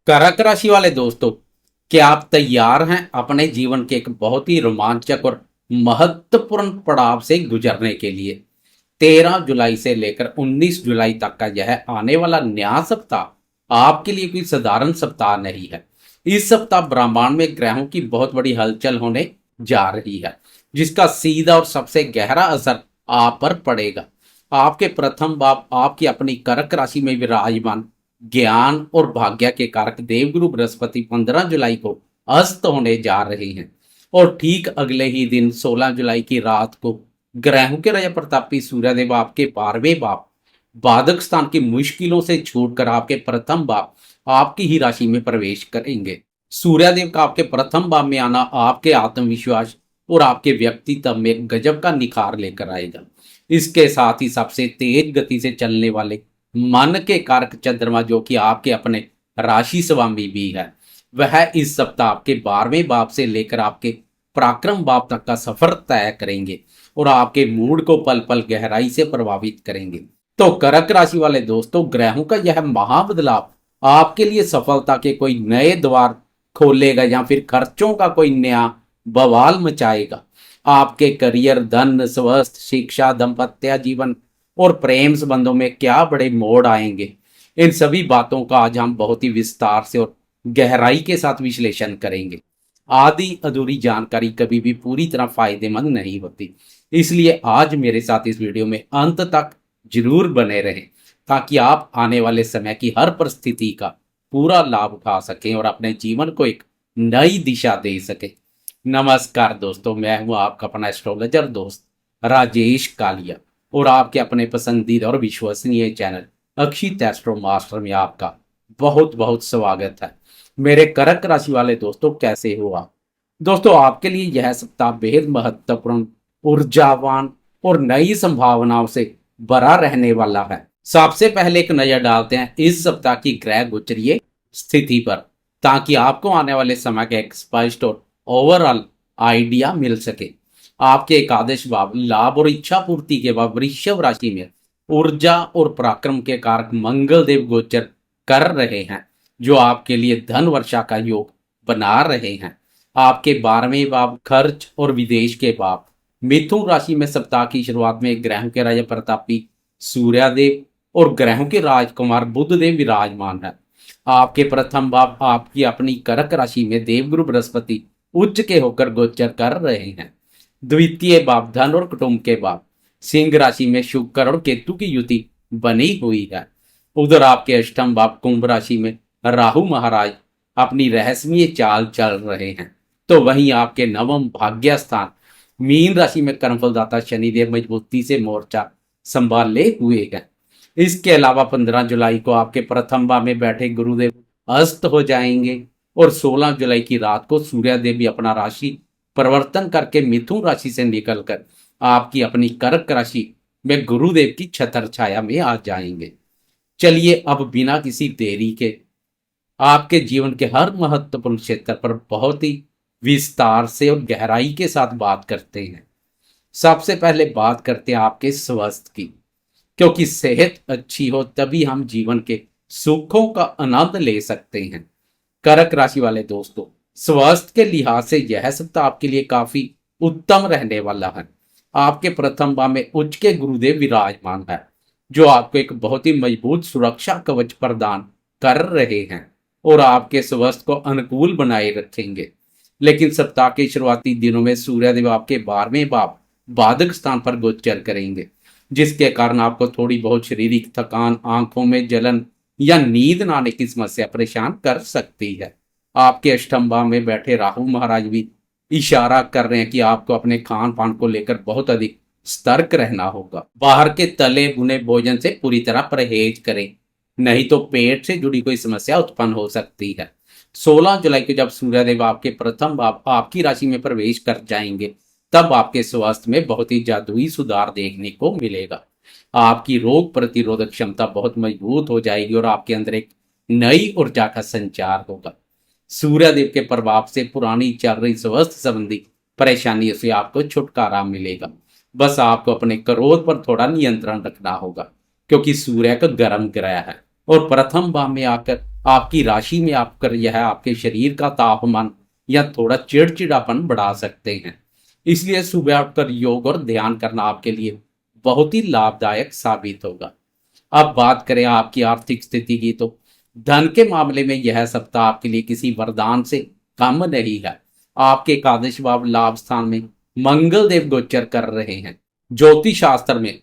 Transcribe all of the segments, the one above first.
कर्क राशि वाले दोस्तों, क्या आप तैयार हैं अपने जीवन के एक बहुत ही रोमांचक और महत्वपूर्ण पड़ाव से गुजरने के लिए? 13 जुलाई से लेकर 19 जुलाई तक का यह आने वाला नया सप्ताह आपके लिए कोई साधारण सप्ताह नहीं है। इस सप्ताह ब्रह्मांड में ग्रहों की बहुत बड़ी हलचल होने जा रही है, जिसका सीधा और सबसे गहरा असर आप पर पड़ेगा। आपके प्रथम भाव आपकी अपनी कर्क राशि में विराजमान ज्ञान और भाग्य के कारक देवगुरु बृहस्पति 15 जुलाई को अस्त होने जा रहे हैं, और ठीक अगले ही दिन 16 जुलाई की रात को ग्रहों के राजा प्रतापी सूर्यदेव आपके 12वें भाव बाधक स्थान की मुश्किलों से छूटकर आपके प्रथम भाव आपकी ही राशि में प्रवेश करेंगे। सूर्यदेव का आपके प्रथम भाव में आना आपके आत्मविश्वास और आपके व्यक्तित्व में गजब का निखार लेकर आएगा। इसके साथ ही सबसे तेज गति से चलने वाले मन के कारक चंद्रमा, जो कि आपके अपने राशि स्वामी भी है, वह इस सप्ताह आपके 12वें भाव से लेकर आपके पराक्रम भाव तक का सफर तय करेंगे और आपके मूड को पल पल गहराई से प्रभावित करेंगे। तो कर्क राशि वाले दोस्तों, ग्रहों का यह महाबदलाव आपके लिए सफलता के कोई नए द्वार खोलेगा या फिर खर्चों का कोई नया बवाल मचाएगा। आपके करियर, धन, स्वास्थ्य, शिक्षा, दाम्पत्य जीवन और प्रेम संबंधों में क्या बड़े मोड़ आएंगे, इन सभी बातों का आज हम बहुत ही विस्तार से और गहराई के साथ विश्लेषण करेंगे। आधी अधूरी जानकारी कभी भी पूरी तरह फायदेमंद नहीं होती, इसलिए आज मेरे साथ इस वीडियो में अंत तक जरूर बने रहें, ताकि आप आने वाले समय की हर परिस्थिति का पूरा लाभ उठा सकें और अपने जीवन को एक नई दिशा दे सकें। नमस्कार दोस्तों, मैं हूं आपका अपना एस्ट्रोलॉजर दोस्त राजेश कालिया, और आपके अपने पसंदीदा और विश्वसनीय चैनल अक्षित एस्ट्रो मास्टर में आपका बहुत बहुत स्वागत है। मेरे कर्क राशि वाले दोस्तों, कैसे हो आप? दोस्तों, आपके लिए यह सप्ताह बेहद महत्वपूर्ण, ऊर्जावान और नई संभावनाओं से भरा रहने वाला है। सबसे पहले एक नजर डालते हैं इस सप्ताह की ग्रह गोचरीय स्थिति पर, ताकि आपको आने वाले समय का एक स्पष्ट और ओवरऑल आइडिया मिल सके। आपके एकादश भाव लाभ और इच्छा पूर्ति के भाव वृषभ राशि में ऊर्जा और पराक्रम के कारक मंगल देव गोचर कर रहे हैं, जो आपके लिए धन वर्षा का योग बना रहे हैं। आपके 12वें भाव खर्च और विदेश के भाव मिथुन राशि में सप्ताह की शुरुआत में ग्रहों के राजा प्रतापी सूर्यदेव और ग्रहों के राजकुमार बुध देव विराजमान है। आपके प्रथम भाव आपकी अपनी कर्क राशि में देवगुरु बृहस्पति उच्च के होकर गोचर कर रहे हैं। द्वितीय भाव धन और कुटुंब के भाव सिंह राशि में शुक्र और केतु की युति बनी हुई है। उधर आपके अष्टम भाव कुंभ राशि में राहु महाराज अपनी रहस्यमय चाल चल रहे हैं, तो वहीं आपके नवम भाग्य स्थान मीन राशि में कर्मफलदाता शनिदेव मजबूती से मोर्चा संभाले हुए हैं। इसके अलावा 15 जुलाई को आपके प्रथम भाव में बैठे गुरुदेव अस्त हो जाएंगे, और 16 जुलाई की रात को सूर्यदेव भी अपना राशि परिवर्तन करके मिथुन राशि से निकलकर आपकी अपनी कर्क राशि में गुरुदेव की छत्र छाया में आ जाएंगे। चलिए अब बिना किसी देरी के आपके जीवन के हर महत्वपूर्ण क्षेत्र पर बहुत ही विस्तार से और गहराई के साथ बात करते हैं। सबसे पहले बात करते हैं आपके स्वास्थ्य की, क्योंकि सेहत अच्छी हो तभी हम जीवन के सुखों का आनंद ले सकते हैं। कर्क राशि वाले दोस्तों, स्वास्थ्य के लिहाज से यह सप्ताह आपके लिए काफी उत्तम रहने वाला है। आपके प्रथम भाव में उच्च के गुरुदेव विराजमान है, जो आपको एक बहुत ही मजबूत सुरक्षा कवच प्रदान कर रहे हैं और आपके स्वास्थ्य को अनुकूल बनाए रखेंगे। लेकिन सप्ताह के शुरुआती दिनों में सूर्यदेव आपके 12वें भाव बाधक स्थान पर गोचर करेंगे, जिसके कारण आपको थोड़ी बहुत शारीरिक थकान, आंखों में जलन या नींद न आने की समस्या परेशान कर सकती है। आपके अष्टम भाव में बैठे राहु महाराज भी इशारा कर रहे हैं कि आपको अपने खान पान को लेकर बहुत अधिक सतर्क रहना होगा। बाहर के तले भुने भोजन से पूरी तरह परहेज करें, नहीं तो पेट से जुड़ी कोई समस्या उत्पन्न हो सकती है। 16 जुलाई को जब सूर्यदेव आपके प्रथम भाव आपकी राशि में प्रवेश कर जाएंगे, तब आपके स्वास्थ्य में बहुत ही जादुई सुधार देखने को मिलेगा। आपकी रोग प्रतिरोधक क्षमता बहुत मजबूत हो जाएगी और आपके अंदर एक नई ऊर्जा का संचार होगा। सूर्यदेव के प्रभाव से पुरानी चल रही स्वास्थ्य संबंधी परेशानियों से आपको छुटकारा मिलेगा। बस आपको अपने क्रोध पर थोड़ा नियंत्रण रखना होगा, क्योंकि सूर्य का गर्म ग्रह है और प्रथम भाव में आकर आपकी राशि में आपकर यह आपके शरीर का तापमान या थोड़ा चिड़चिड़ापन बढ़ा सकते हैं। इसलिए सुबह उठकर योग और ध्यान करना आपके लिए बहुत ही लाभदायक साबित होगा। अब बात करें आपकी आर्थिक स्थिति की, तो धन के मामले में यह सप्ताह आपके लिए किसी वरदान से कम नहीं है। आपके एकादश भाव लाभ स्थान में मंगल देव गोचर कर रहे हैं। ज्योतिष शास्त्र में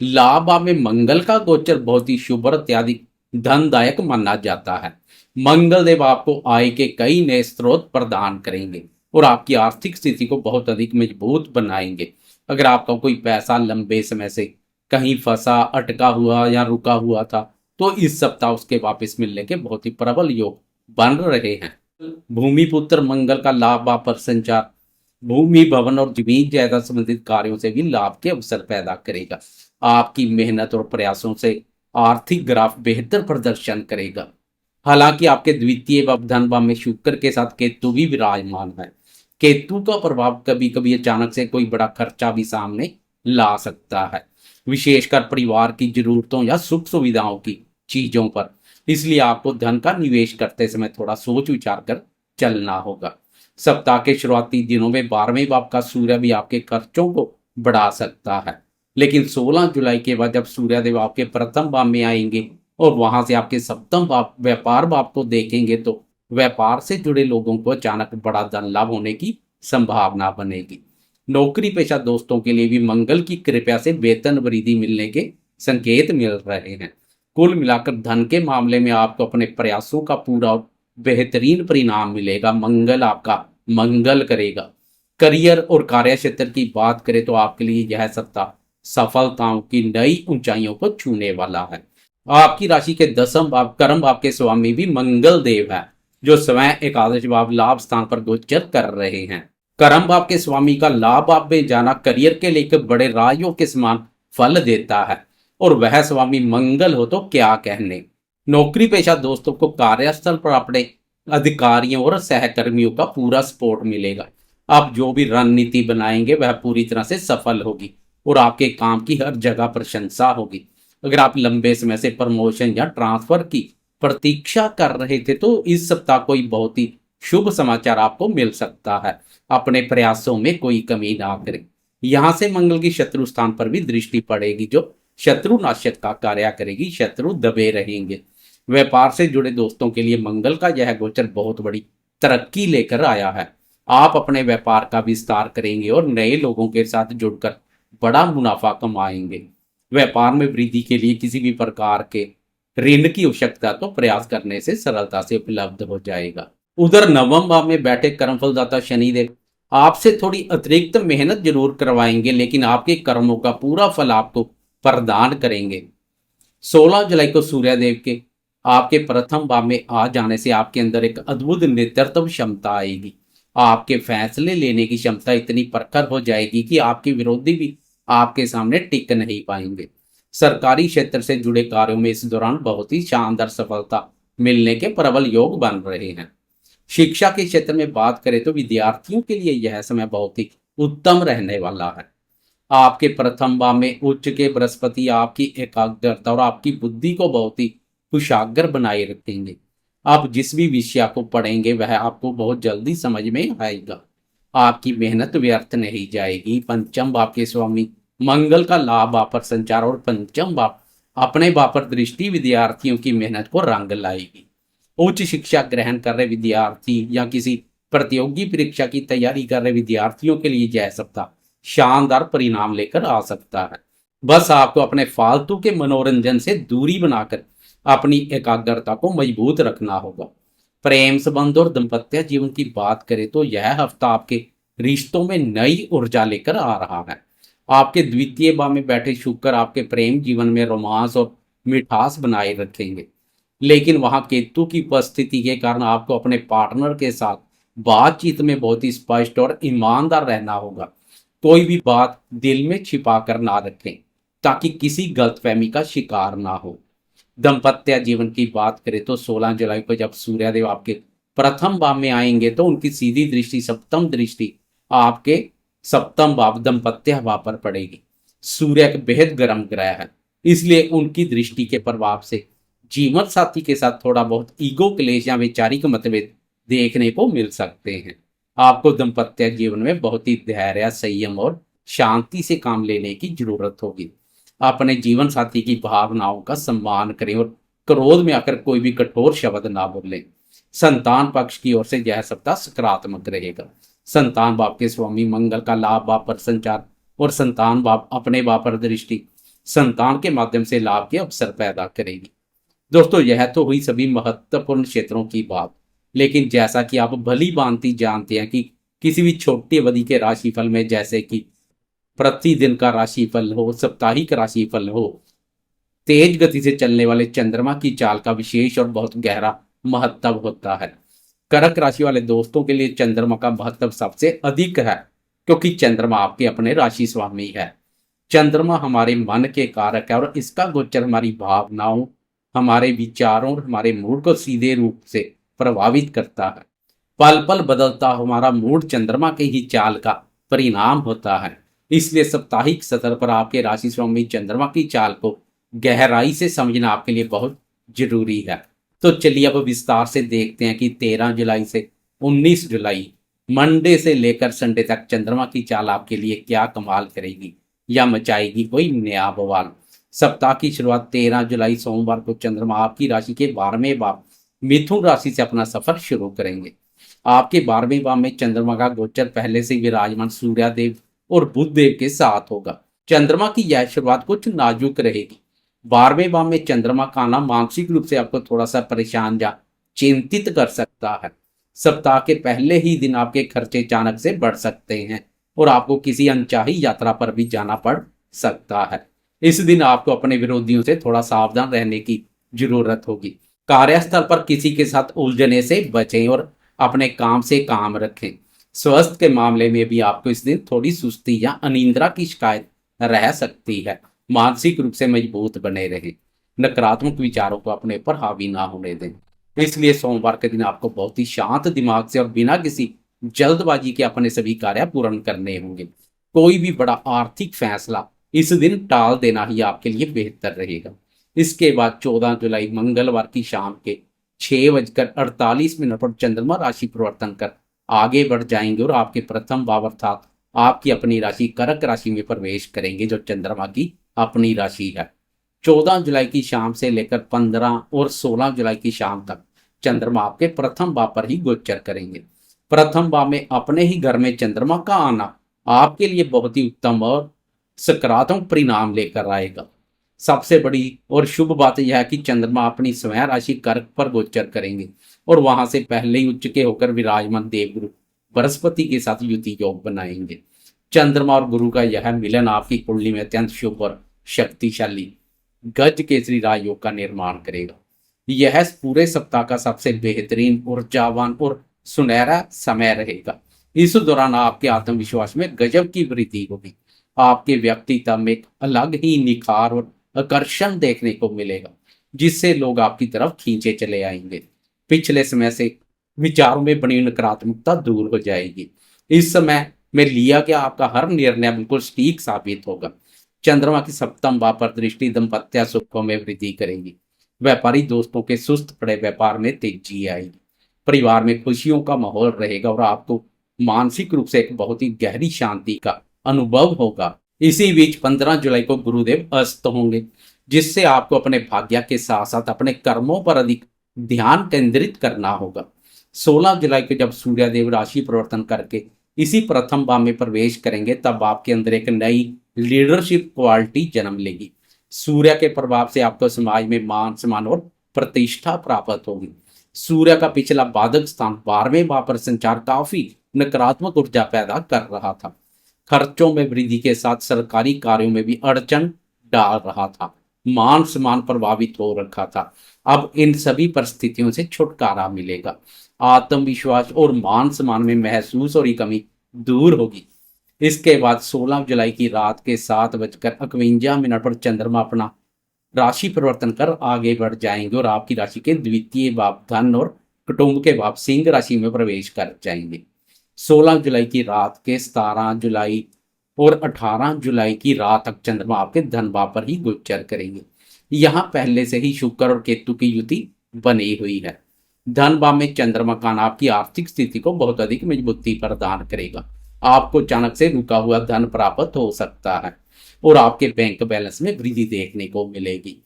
लाभ भाव में मंगल का गोचर बहुत ही शुभ और अत्यधिक धनदायक माना जाता है। मंगल देव आपको आय के कई नए स्रोत प्रदान करेंगे और आपकी आर्थिक स्थिति को बहुत अधिक मजबूत बनाएंगे। अगर आपका कोई पैसा लंबे समय से कहीं फंसा, अटका हुआ या रुका हुआ था, तो इस सप्ताह उसके वापस मिलने के बहुत ही प्रबल योग बन रहे हैं। भूमि पुत्र मंगल का लाभ आप पर संचार भूमि भवन और जमीन जायदाद संबंधित कार्यों से भी लाभ के अवसर पैदा करेगा। आपकी मेहनत और प्रयासों से आर्थिक ग्राफ बेहतर प्रदर्शन करेगा। हालांकि आपके द्वितीय भाव धन भाव में शुक्र के साथ केतु भी विराजमान है। केतु का प्रभाव कभी कभी अचानक से कोई बड़ा खर्चा भी सामने ला सकता है, विशेषकर परिवार की जरूरतों या सुख सुविधाओं की चीजों पर। इसलिए आपको धन का निवेश करते समय थोड़ा सोच विचार कर चलना होगा। सप्ताह के शुरुआती दिनों में 12वें भाव का सूर्य भी आपके खर्चों को बढ़ा सकता है, लेकिन 16 जुलाई के बाद जब सूर्यदेव आपके प्रथम भाव में आएंगे और वहां से आपके सप्तम भाव व्यापार भाव को देखेंगे, तो व्यापार से जुड़े लोगों को अचानक बड़ा धन लाभ होने की संभावना बनेगी। नौकरी पेशा दोस्तों के लिए भी मंगल की कृपा से वेतन वृद्धि मिलने के संकेत मिल रहे हैं। कुल मिलाकर धन के मामले में आपको अपने प्रयासों का पूरा और बेहतरीन परिणाम मिलेगा। मंगल आपका मंगल करेगा। करियर और कार्य क्षेत्र की बात करें तो आपके लिए यह सप्ताह सफलताओं की नई ऊंचाइयों को छूने वाला है। आपकी राशि के 10वें भाव कर्म भाव के स्वामी भी मंगल देव है, जो स्वयं एकादश भाव लाभ स्थान पर गोचर कर रहे हैं। कर्म भाव के स्वामी का लाभ भाव में जाना करियर के लेकर बड़े राजों के समान फल देता है, और वह स्वामी मंगल हो तो क्या कहने। नौकरी पेशा दोस्तों को कार्यस्थल पर अपने अधिकारियों और सहकर्मियों का पूरा सपोर्ट मिलेगा। आप जो भी रणनीति बनाएंगे वह पूरी तरह से सफल होगी और आपके काम की हर जगह प्रशंसा होगी। अगर आप लंबे समय से प्रमोशन या ट्रांसफर की प्रतीक्षा कर रहे थे, तो इस सप्ताह कोई बहुत ही शुभ समाचार आपको मिल सकता है। अपने प्रयासों में कोई कमी ना करें। यहां से मंगल की शत्रु स्थान पर भी दृष्टि पड़ेगी, जो शत्रु नाशक का कार्य करेगी। शत्रु दबे रहेंगे। व्यापार से जुड़े दोस्तों के लिए मंगल का यह गोचर बहुत बड़ी तरक्की लेकर आया है। आप अपने व्यापार का विस्तार करेंगे और नए लोगों के साथ जुड़कर बड़ा मुनाफा कमाएंगे। व्यापार में वृद्धि के लिए किसी भी प्रकार के ऋण की आवश्यकता तो प्रयास करने से सरलता से उपलब्ध हो जाएगा। उधर नवम भाव में बैठे कर्मफलदाता शनिदेव आपसे थोड़ी अतिरिक्त मेहनत जरूर करवाएंगे, लेकिन आपके कर्मों का पूरा फल आपको प्रदान करेंगे। 16 जुलाई को सूर्यदेव के आपके प्रथम भाव में आ जाने से आपके अंदर एक अद्भुत नेतृत्व क्षमता आएगी। आपके फैसले लेने की क्षमता इतनी प्रखर हो जाएगी कि आपके विरोधी भी आपके सामने टिक नहीं पाएंगे। सरकारी क्षेत्र से जुड़े कार्यों में इस दौरान बहुत ही शानदार सफलता मिलने के प्रबल योग बन रहे हैं। शिक्षा के क्षेत्र में बात करें तो विद्यार्थियों के लिए यह समय बहुत ही उत्तम रहने वाला है। आपके प्रथम भाव में उच्च के बृहस्पति आपकी एकाग्रता और आपकी बुद्धि को बहुत ही कुशाग्र बनाए रखेंगे। आप जिस भी विषय को पढ़ेंगे वह आपको बहुत जल्दी समझ में आएगा। आपकी मेहनत व्यर्थ नहीं जाएगी। पंचम भाव के स्वामी मंगल का लाभ भाव पर संचार और पंचम भाव अपने भाव पर दृष्टि विद्यार्थियों की मेहनत को रंग लाएगी। उच्च शिक्षा ग्रहण कर रहे विद्यार्थी या किसी प्रतियोगी परीक्षा की तैयारी कर रहे विद्यार्थियों के लिए यह सप्ताह शानदार परिणाम लेकर आ सकता है। बस आपको अपने फालतू के मनोरंजन से दूरी बनाकर अपनी एकाग्रता को मजबूत रखना होगा। प्रेम संबंध और दाम्पत्य जीवन की बात करें तो यह हफ्ता आपके रिश्तों में नई ऊर्जा लेकर आ रहा है। आपके द्वितीय भाव में बैठे शुक्र आपके प्रेम जीवन में रोमांस और मिठास बनाए रखेंगे, लेकिन वहां केतु की उपस्थिति के कारण आपको अपने पार्टनर के साथ बातचीत में बहुत ही स्पष्ट और ईमानदार रहना होगा। कोई भी बात दिल में छिपा कर ना रखें ताकि किसी गलतफहमी का शिकार ना हो। दाम्पत्य जीवन की बात करें तो 16 जुलाई को जब सूर्यदेव आपके प्रथम भाव में आएंगे, तो उनकी सीधी दृष्टि सप्तम दृष्टि आपके सप्तम भाव दाम्पत्य भाव पर पड़ेगी। सूर्य एक बेहद गर्म ग्रह है, इसलिए उनकी दृष्टि के प्रभाव से जीवन साथी के साथ थोड़ा बहुत ईगो क्लेश या वैचारिक मतभेद देखने को मिल सकते हैं। आपको दाम्पत्य जीवन में बहुत ही धैर्य, संयम और शांति से काम लेने की जरूरत होगी। अपने जीवन साथी की भावनाओं का सम्मान करें और क्रोध में आकर कोई भी कठोर शब्द ना बोलें। संतान पक्ष की ओर से यह सप्ताह सकारात्मक रहेगा। संतान भाव के स्वामी मंगल का लाभ भाव पर संचार और संतान भाव अपने भाव पर दृष्टि संतान के माध्यम से लाभ के अवसर पैदा करेगी। दोस्तों, यह तो हुई सभी महत्वपूर्ण क्षेत्रों की बात, लेकिन जैसा कि आप भली भांति जानते हैं कि किसी भी छोटी अवधि के राशिफल में, जैसे कि प्रतिदिन का राशिफल हो, साप्ताहिक राशिफल हो, तेज गति से चलने वाले चंद्रमा की चाल का विशेष और बहुत गहरा महत्व होता है। कर्क राशि वाले दोस्तों के लिए चंद्रमा का महत्व सबसे अधिक है, क्योंकि चंद्रमा आपके अपने राशि स्वामी है। चंद्रमा हमारे मन के कारक है और इसका गोचर हमारी भावनाओं, हमारे विचारों और हमारे मूड को सीधे रूप से प्रभावित करता है। पल पल बदलता हमारा मूड चंद्रमा के ही चाल का परिणाम होता है। इसलिए साप्ताहिक स्तर पर आपके राशि स्वामी चंद्रमा की चाल को गहराई से समझना आपके लिए बहुत जरूरी है। तो चलिए अब विस्तार से देखते हैं कि 13 जुलाई से 19 जुलाई मंडे से लेकर संडे तक चंद्रमा की चाल आपके लिए क्या कमाल करेगी या मचाएगी कोई नया बवाल। सप्ताह की शुरुआत 13 जुलाई सोमवार को चंद्रमा आपकी राशि के 12वें भाव मिथुन राशि से अपना सफर शुरू करेंगे। आपके 12वें भाव में चंद्रमा का गोचर पहले से विराजमान सूर्यदेव और बुध देव के साथ होगा। चंद्रमा की यह शुरुआत कुछ नाजुक रहेगी। 12वें भाव में चंद्रमा का आना मानसिक रूप से आपको थोड़ा सा परेशान या चिंतित कर सकता है। सप्ताह के पहले ही दिन आपके खर्चे अचानक से बढ़ सकते हैं और आपको किसी अनचाही यात्रा पर भी जाना पड़ सकता है। इस दिन आपको अपने विरोधियों से थोड़ा सावधान रहने की जरूरत होगी। कार्यस्थल पर किसी के साथ उलझने से बचें और अपने काम से काम रखें। स्वास्थ्य के मामले में भी आपको इस दिन थोड़ी सुस्ती या अनिद्रा की शिकायत रह सकती है। मानसिक रूप से मजबूत बने रहें। नकारात्मक विचारों को अपने पर हावी ना होने दें। इसलिए सोमवार के दिन आपको बहुत ही शांत दिमाग से और बिना किसी जल्दबाजी के अपने सभी कार्य पूर्ण करने होंगे। कोई भी बड़ा आर्थिक फैसला इस दिन टाल देना ही आपके लिए बेहतर रहेगा। इसके बाद 14 जुलाई मंगलवार की शाम के 6:48 पर चंद्रमा राशि परिवर्तन कर आगे बढ़ जाएंगे और आपके प्रथम भाव अर्थात आपकी अपनी राशि कर्क राशि में प्रवेश करेंगे, जो चंद्रमा की अपनी राशि है। 14 जुलाई की शाम से लेकर 15 और 16 जुलाई की शाम तक चंद्रमा आपके प्रथम भाव पर ही गोचर करेंगे। प्रथम भाव में अपने ही घर में चंद्रमा का आना आपके लिए बहुत ही उत्तम और सकारात्मक परिणाम लेकर आएगा। सबसे बड़ी और शुभ बात यह है कि चंद्रमा अपनी स्वयं राशि कर्क पर गोचर करेंगे और वहां से पहले ही उच्च के होकर विराजमान देवगुरु बृहस्पति के साथ युति योग बनाएंगे। चंद्रमा और गुरु का यह मिलन आपकी कुंडली में अत्यंत शुभ और शक्तिशाली गज केसरी राजयोग का निर्माण करेगा। यह पूरे सप्ताह का सबसे बेहतरीन, ऊर्जावान और सुनहरा समय रहेगा। इस दौरान आपके आत्मविश्वास में गजब की वृद्धि होगी। आपके व्यक्तित्व में एक अलग ही निखार और आकर्षण देखने को मिलेगा, जिससे लोग आपकी तरफ खींचे चले आएंगे। पिछले समय से विचारों में बनी नकारात्मकता दूर हो जाएगी। इस समय में लिया गया आपका हर निर्णय बिल्कुल सटीक साबित होगा। चंद्रमा की सप्तम भाव पर दृष्टि दाम्पत्य सुखों में वृद्धि करेगी। व्यापारी दोस्तों के सुस्त पड़े व्यापार में तेजी आएगी। परिवार में खुशियों का माहौल रहेगा और आपको मानसिक रूप से एक बहुत ही गहरी शांति का अनुभव होगा। इसी बीच 15 जुलाई को गुरुदेव अस्त होंगे, जिससे आपको अपने भाग्य के साथ साथ अपने कर्मों पर अधिक ध्यान केंद्रित करना होगा। 16 जुलाई को जब सूर्यदेव राशि परिवर्तन करके इसी प्रथम भाव में प्रवेश करेंगे, तब आपके अंदर एक नई लीडरशिप क्वालिटी जन्म लेगी। सूर्य के प्रभाव से आपको समाज में मान सम्मान और प्रतिष्ठा प्राप्त होगी। सूर्य का पिछला बाधक स्थान 12वें भाव पर संचार काफी नकारात्मक ऊर्जा पैदा कर रहा था। खर्चों में वृद्धि के साथ सरकारी कार्यों में भी अड़चन डाल रहा था। मान सम्मान प्रभावित हो रखा था। अब इन सभी परिस्थितियों से छुटकारा मिलेगा। आत्मविश्वास और मान सम्मान में महसूस और कमी दूर होगी। इसके बाद 16 जुलाई की रात के 7:51 पर चंद्रमा अपना राशि परिवर्तन कर आगे बढ़ जाएंगे और आपकी राशि के द्वितीय भाव धन और कुटुंब के भाव सिंह राशि में प्रवेश कर जाएंगे। 16 जुलाई की रात के 17 जुलाई और 18 जुलाई की रात तक चंद्रमा आपके धन भाव पर ही गोचर करेंगे। यहाँ पहले से ही शुक्र और केतु की युति बनी हुई है। धन भाव में चंद्रमा का आना आपकी आर्थिक स्थिति को बहुत अधिक मजबूती प्रदान करेगा। आपको अचानक से रुका हुआ धन प्राप्त हो सकता है और आपके बैंक बैलेंस में वृद्धि देखने को मिलेगी।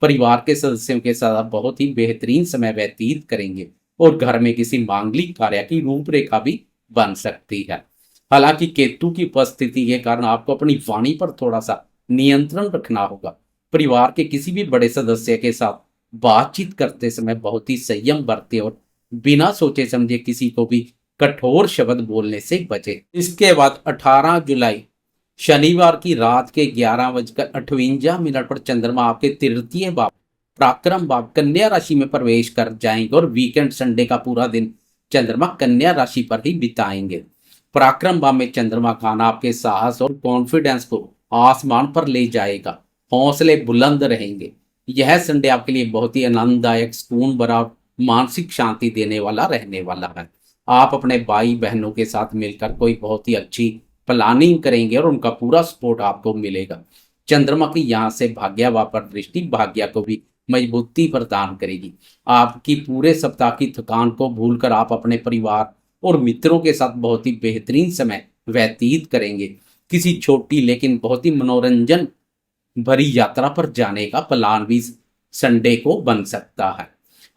परिवार के सदस्यों के साथ आप बहुत ही बेहतरीन समय व्यतीत करेंगे और घर में किसी मांगलिक कार्य की रूपरेखा भी बन सकती है। हालांकि केतु की उपस्थिति के कारण आपको अपनी वाणी पर थोड़ा सा नियंत्रण रखना होगा। परिवार के किसी भी बड़े सदस्य के साथ बातचीत करते समय बहुत ही संयम बरतें और बिना सोचे समझे किसी को भी कठोर शब्द बोलने से बचे। इसके बाद 18 जुलाई शनिवार की रात के 11:58 पर चंद्रमा आपके तृतीय भाव पराक्रम भाव कन्या राशि में प्रवेश कर जाएंगे और वीकेंड संडे का पूरा दिन चंद्रमा कन्या राशि पर ही बिताएंगे। पराक्रम भाव में चंद्रमा का आना आपके साहस और कॉन्फिडेंस को आसमान पर ले जाएगा। हौसले बुलंद रहेंगे। यह संडे आपके लिए बहुत ही आनंददायक, सुकून भरा और मानसिक शांति देने वाला रहने वाला है। आप अपने भाई बहनों के साथ मिलकर कोई बहुत ही अच्छी प्लानिंग करेंगे और उनका पूरा सपोर्ट आपको मिलेगा। चंद्रमा की यहाँ से भाग्य पर दृष्टि भाग्य को भी मजबूती प्रदान करेगी। आपकी पूरे सप्ताह की थकान को भूलकर आप अपने परिवार और मित्रों के साथ बहुत ही बेहतरीन समय व्यतीत करेंगे। किसी छोटी लेकिन बहुत ही मनोरंजन भरी यात्रा पर जाने का प्लान भी संडे को बन सकता है।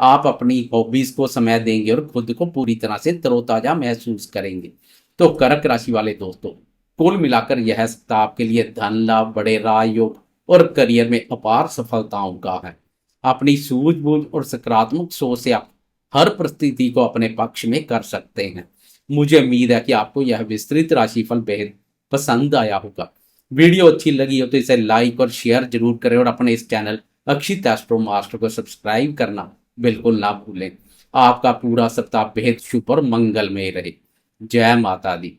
आप अपनी हॉबीज को समय देंगे और खुद को पूरी तरह से तरोताजा महसूस करेंगे। तो कर्क राशि वाले दोस्तों, कुल मिलाकर यह सप्ताह आपके लिए धन लाभ, बड़े राजयोग और करियर में अपार सफलताओं का है। अपनी सूझबूझ और सकारात्मक सोच से आप हर परिस्थिति को अपने पक्ष में कर सकते हैं। मुझे उम्मीद है कि आपको यह विस्तृत राशिफल बेहद पसंद आया होगा। वीडियो अच्छी लगी हो तो इसे लाइक और शेयर जरूर करें और अपने इस चैनल अक्षित एस्ट्रो मास्टर को सब्सक्राइब करना बिल्कुल ना भूलें। आपका पूरा सप्ताह बेहद शुभ और मंगलमय रहे। जय माता दी।